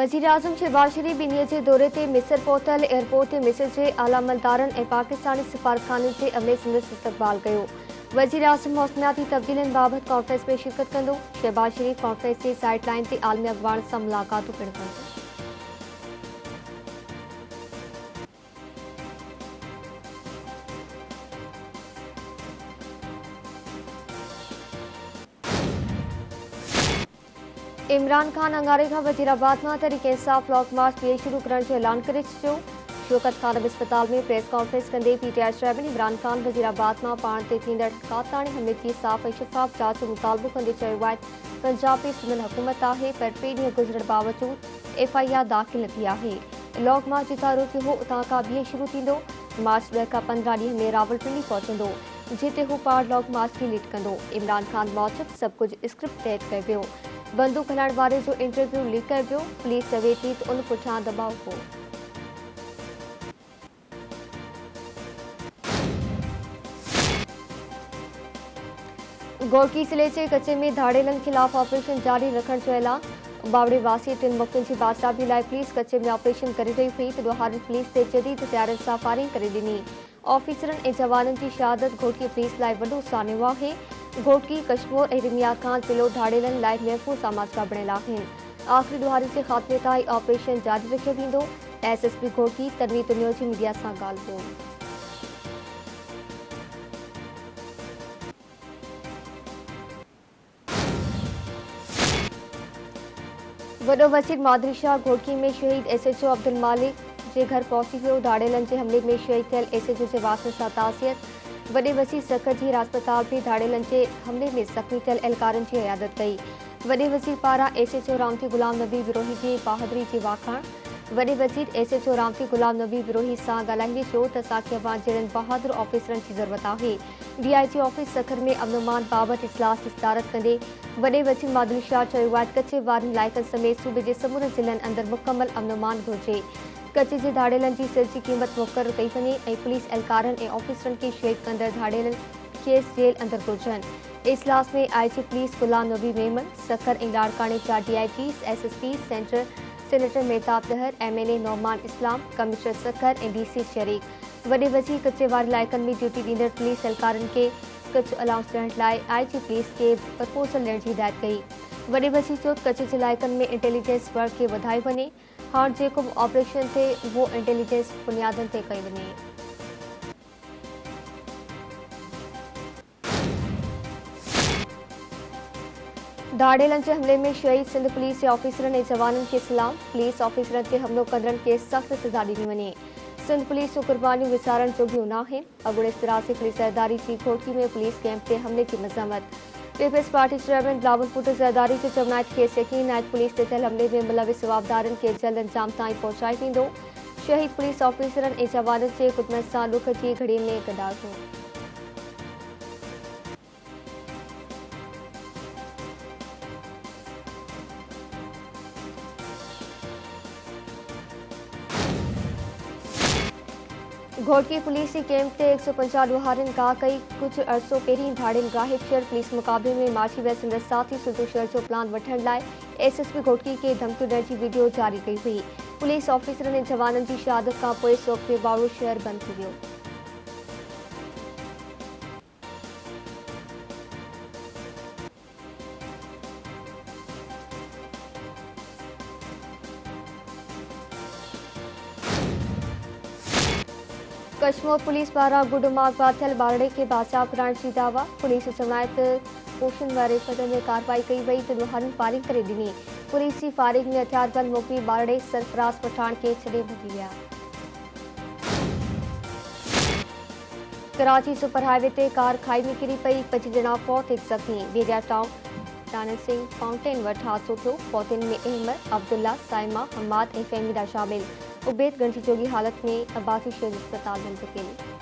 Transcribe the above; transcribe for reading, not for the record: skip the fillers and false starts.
वज़ीर-ए-आज़म शहबाज शरीफ ॿिन्हीअ जे दौरे ते मिस्र पहुतल। एयरपोर्ट ते मिस्र जे आला अमलदारनि ऐं पाकिस्तानी सिफ़ारतखाने जे अमले संदसि इस्तक़बाल कयो। वज़ीर-ए-आज़म मौसमियाती तब्दीलियुनि बाबति कॉन्फ्रेंस में शिरकत कंदो। शहबाज शरीफ कॉन्फ्रेंस जे साइड लाइन ते आलमी अॻवान सां मुलाक़ातूं पिणु कंदो। इमरान खान अंगारे खां वज़ीराबाद मां तहरीक इंसाफ़ लॉन्ग मार्च ॿिए शुरू करण जो ऐलान करे छॾियो। शौकत खानम अस्पताल में प्रेस कॉन्फ्रेंस कंदे पीटीआई चेयरमैन इमरान खान वज़ीराबाद मां पाण ते थींदड़ काताणी हमले जी साफ़ ऐं शफ़ाफ़ जांच जो मुतालबो कंदे चयो आहे पंजाब में सिंधियुनि हुकूमत आहे पर 2 ॾींहं गुज़रण बावजूद एफआईआर दाख़िल न थी आहे। लॉन्ग मार्च जितां रोकियो हो उतां खां ॿिए शुरू थींदो। मार्च 2 खां 15 ॾींहं में रावलपिंडी पहुचंदो जिते हू पाण लॉन्ग मार्च खे लीड कंदो। इमरान खान मूजिबि सभु कुझु स्क्रिप्ट तइ कयो वियो। बंदूक हलाइण वारे जो इंटरव्यू लीक कयो वियो। पुलिस चवे थी त उन पुठियां दबाव हो। घोड़की ज़िले जे कचे में धाड़ेलनि खिलाफ़ ऑपरेशन जारी रखण जो ऐलान। बावड़े वासी 3 वक़्तनि जी बादशाही लाइ पुलिस कचे में ऑपरेशन करे रही हुई त ॾोहारी पुलिस ते जदीद हथियारनि सां फायरिंग करे ॾिनी। ऑफिसरनि ऐं जवाननि जी शहादत घोड़की पुलिस लाइ वॾो सान्यो आहे। घोड़की कशमोर ऐं रिमिया खां ज़िलो धाड़ेलनि लाइ महफ़ूज़ समाचार बणियल आहिनि। आख़िरी ॾोहारी जे ख़ात्मे ताईं ऑपरेशन जारी रखियो वेंदो। एसएसपी घोड़की तनवीर तुनियोजी मीडिया सां ॻाल्हि कयो। वॾो वज़ीर मादरी शाह घोड़की में शहीद एसएचओ अब्दुल मालिक जे घर पहुची वियो। धाड़ेलनि जे हमले में शहीद थियल एसएचओ जे वारसनि सां ताज़ियत। वॾे वज़ीर सखर जी अस्पताल में धाड़ेलनि जे हमले में ज़ख़्मी थियल एहलकारनि जी इयादत कई। वॾे वज़ीर पारां एसएचओ रामती गुलाम नबी विरोही जी बहादुरी जी वाखाण। वॾे वज़ीर एसएचओ रामती गुलाम नबी विरोही सां ॻाल्हाईंदे चयो त असांखे अवां जहिड़नि बहादुर ऑफिसरनि जी ज़रूरत आहे। डीआईजी ऑफिस सखर में अमन बाबति इजलास इस्तारत कंदे वॾे वज़ीर मादरी शाह चयो आहे कचे वारनि इलाइक़नि समेत सूबे जे समूरे ज़िलनि अंदरि मुकमल अमन घुरिजे। कचे जे धाड़ेलनि जी सिर जी क़ीमत मुक़ररु कई वञे ऐं पुलिस एहलकारनि ऐं ऑफिसरनि खे शहीद कंदड़ धाड़ेलनि खेसि जेल अंदरि घुरिजनि। इजलास में आईजी पुलिस गुलाम नबी मेमन, सखर ऐं लाड़काणे जा डीआईजीस, एसएसपी सेनेटर मेहताब दहर, एमएलए नौमान इस्लाम, कमिश्नर सखर ऐं डीसी शरीक। वॾे वज़ीर कचे वारे इलाइक़नि में ड्यूटी ॾींदड़ पुलिस एहलकारनि खे कच्छ अलाउंस ॾियण लाइ आईजी पुलिस खे प्रपोज़ल ॾियण जी हिदायत कई। वॾे वज़ीर चयो कच्छ जे इलाइक़नि में इंटेलिजेंस वर्क खे वधायो वञे। हाणे जेको बि ऑपरेशन थिए उहो इंटेलिजेंस बुनियादनि ते कयो वञे। धाड़ेलनि जे हमले में शहीद सिंध पुलिस जे ऑफिसरनि ऐं जवाननि खे सलाम। पुलिस ऑफिसरनि ते हमलो कंदड़नि खे सख़्त सज़ा ॾिनी वञे। सिंध पुलिस जूं कुर्बानियूं विसारण जोगियूं न आहिनि। अॻूणे सिरासी पुलिस ज़रदारी जी घोड़की में पुलिस कैंप ते हमले जी मज़म्मत। People's Party chairman Bilawal Bhutto Zardari जो चवणु आहे त खेसि यकीन आहे पुलिस ते थियल हमले में मुलविस जवाबदारनि खे जल्द अंजाम ताईं पहुचाए वेंदो। शहीद पुलिस ऑफिसरनि ऐं जवाननि जे ख़ुदमत सां ॾुख जी घड़ीअ में गॾाजो। घोड़की पुलिस जी कैंप ते 150 ॾोहारियुनि गाह कई। कुझु अरसो पहिरीं धाड़ेल गाहिब थियल पुलिस मुक़ाबले में माची वियल संदसि साथी सुधो शहर जो प्लान वठण लाइ एसएसपी घोड़की खे धमकियूं ॾियण जी वीडियो जारी कई हुई। पुलिस ऑफिसरनि ऐं जवाननि जी शहादत खां पोइ इस वक़्त में बावड़ो शहर बंदि थी वियो। कशमोर पुलिस पारां गुडमार्ग थियल ॿारड़े खे बादशाह कराइण जी दावा। पुलिस जो चवणु आहे त पोशन वारे क़दम में कार्रवाई कई वई त ॾोहारियुनि फायरिंग करे ॾिनी। पुलिस जी फायरिंग में हथियारबंद मोकिली ॿारड़े सरफराज़ पठाण खे छॾे भॼी विया। कराची सुपर हाईवे ते कार खाई में किरी पई, 25 ॼणा फौत, 1 ज़ख़्मी। बेरिया टाउन डायमंड सिंह फाउंटेन वटि हादसो थियो। फौतियुनि में अहमद, अब्दुल्ला, साइमा, हमाद ऐं फहमीदा शामिल। उबैद गंढी जोगी हालत में अब्बासी शहरी अस्पताल में मुंतक़िल।